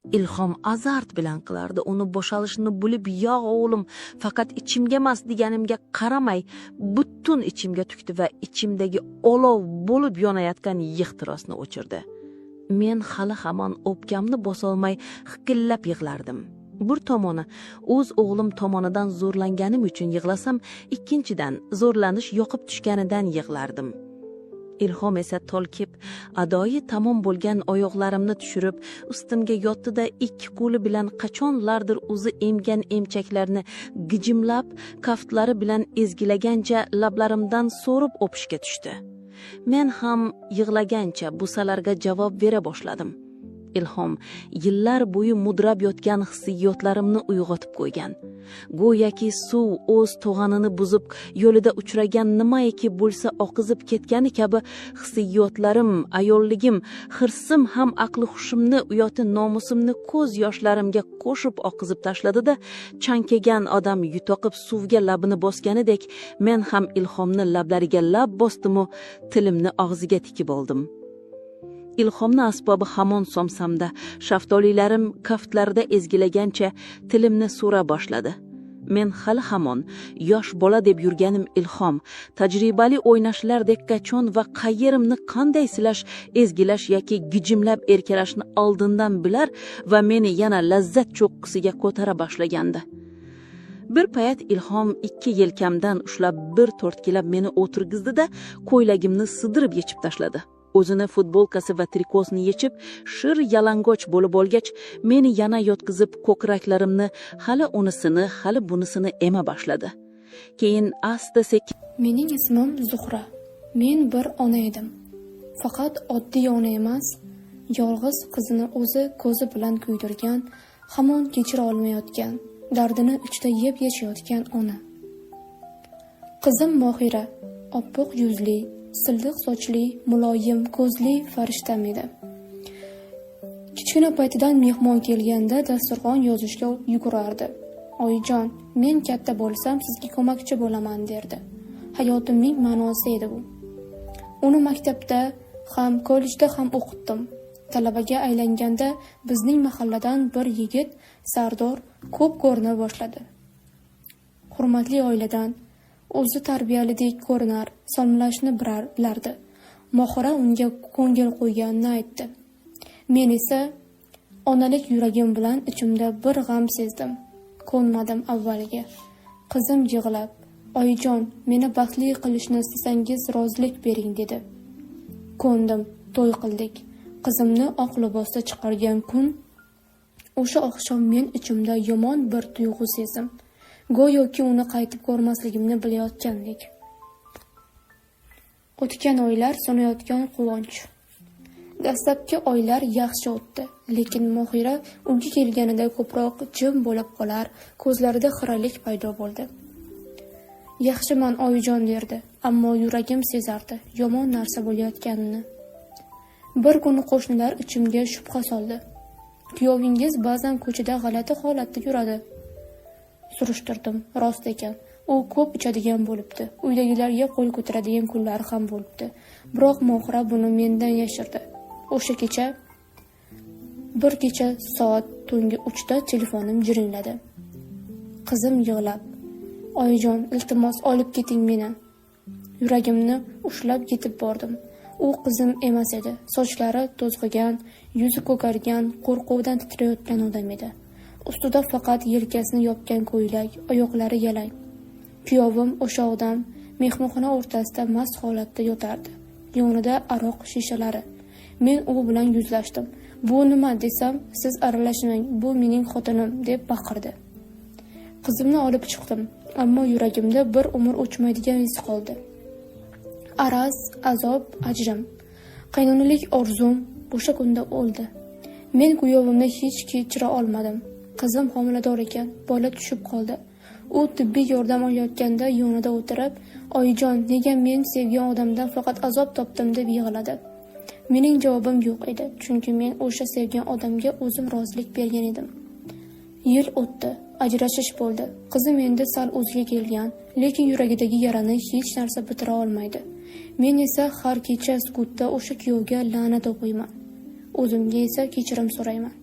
Ilhom azart bilan qilardi. Uni bo'shalishini bilib, "Yo'q o'g'lim, faqat ichimga emas" deganimga qaramay, butun ichimga tukdi va ichimdagi olov bo'lib yonayotgan yig'tirosni o'chirdi. Men hali hamon o'pkamni bosolmay hiqillab yig'lardim. Bir tomoni o'z o'g'lim tomonidan zo'rlanganim uchun yig'lasam, ikkinchidan zo'rlanish yoqib tushganidan yig'lardim. Ilhom esa tolkib, adoyi tamom bo'lgan oyoqlarimni tushirib, ustimga yotdi-da ikki qo'li bilan qachonlardir o'zi emgan emchaklarni gijimlab, kaftlari bilan ezgilagancha lablarimdan so'rib o'pishga tushdi. Men ham yig'lagancha busalarga javob bera boshladim. Ilhom yillar bo'yi mudrab yotgan hissiyotlarimni uyg'otib qo'ygan. Go'yoki suv o'z to'g'anini buzib, yo'lida uchragan nimaiki bo'lsa oqizib ketgani kabi hissiyotlarim, ayolligim, hirsim ham aqli hushimni, uyati nomusimni ko'z yoshlarimga qo'shib oqizib tashladi-da, chankagan odam yutoqib suvga labini bosganidek, men ham Ilhomni lablariga lab bosdim-u, tilimni og'ziga tikib oldim. Ilhomni asbobi hamon somsamda, shaftolilarim kaftlarida ezgilagancha tilimni so'ra boshladi. Men hali hamon yosh bola deb yurganim Ilhom, tajribali o'ynashlardek qachon va qayerimni qanday silash, ezgilash yoki gijimlab erkalashni oldindan bilar va meni yana lazzat cho'qqisiga ko'tara boshlagandi. Bir payat Ilhom ikki yelkamdan ushlab bir tortkilab meni o'tirgizdi-da, ko'ylagimni sidirib yechib tashladi. O'zini futbolkasi va trikosini yechib, shir yalangoch bo'lib olgach, meni yana yotqizib, ko'kraklarimni hali unisini, hali bunisini ema boshladi. Keyin asta-sekin: "Mening ismim Zuhra. Men bir ona edim. Faqat oddiy ona emas, yolg'iz qizini o'zi ko'zi bilan kuydirgan, hamon kechira olmayotgan, dardini ichida yeb yashayotgan ona. Qizim Mohira, oppoq yuzli, silliq sochli, muloyim ko'zli farishtam edi. Kichkina paytidan mehmon kelganda dasturxon yozishga yugurardi. "Oyijon, men katta bo'lsam sizga ko'makchi bo'laman" derdi. Hayotimning ma'nosi edi bu. Uni maktabda ham, kollejda ham o'qitdim. Talabaga aylanganda bizning mahalladan bir yigit Sardor ko'p ko'rina boshladi. Hurmatli oiladan, o'zi tarbiyalidek ko'rinar, salomlashni bilardi. Mohira unga ko'ngil qo'yganini aytdi. Men esa onalik yuragim bilan ichimda bir g'am sezdim. Ko'nmadim avvaliga. Qizim yig'lab, "Oyijon, meni baxtli qilishni istasangiz rozilik bering" dedi. Ko'ndim, to'y qildik. Qizimni oq libosda chiqargan kun, o'sha oqshom men ichimda yomon bir tuyg'u sezdim. Go'yoki uni qaytib ko'rmasligimni bilayotgandek. O'tgan oylar sanayotgan quvonch. Dastlabki oylar yaxshi o'tdi, lekin Mohira uyga kelganida ko'proq jim bo'lib qolar, ko'zlarida xiralik paydo bo'ldi. "Yaxshiman oyijon" derdi, ammo yuragim sezardi yomon narsa bo'layotganini. Bir kuni qo'shnilar ichimga shubha soldi. "Kuyovingiz ba'zan ko'chada g'alati holatda yuradi." Surishtirdim, rost ekan. U ko'p ichadigan bo'libdi. Uydagilarga qo'l ko'taradigan kunlari ham bo'libdi. Biroq Mohira buni mendan yashirdi. O'sha kecha bir kecha soat tungi 3 da telefonim jiringladi. Qizim yig'lab, "Oyijon, iltimos olib keting meni." Yuragimni ushlab yetib bordim. U qizim emas edi. Sochlari to'zg'igan, yuzi ko'kargan, qo'rquvdan titrayotgan odam edi. Ustida faqat yelkasini yopgan ko'ylak, oyoqlari yalang. Kuyovim o'sha odam mehmonxona o'rtasida mast holatda yotardi. Yonida aroq shishalari. Men u bilan yuzlashdim. "Bu nima?" desam, "Siz aralashmang, bu mening xotinim" deb baqirdi. Qizimni olib chiqdim, ammo yuragimda bir umr o'chmaydigan his qoldi. Araz, azob, ajrim. Qaynonalik orzum o'sha kunda o'ldi. Men kuyovimni hech kechira olmadim. Qizim homilador ekan, bola tushib qoldi. U tibbiy yordam olayotganda yonida o'tirib, "Oyijon, nega men sevgan odamdan faqat azob topdim" deb yig'ladi. Mening javobim yo'q edi, chunki men o'sha sevgan odamga o'zim rozilik bergan edim. Yil o'tdi, ajrashish bo'ldi. Qizim endi sal o'ziga kelgan, lekin yuragidagi yarani hech narsa bitira olmaydi. Men esa har kecha sukutda o'sha kuyovga la'nat o'qiyman. O'zimga esa kechirim so'rayman.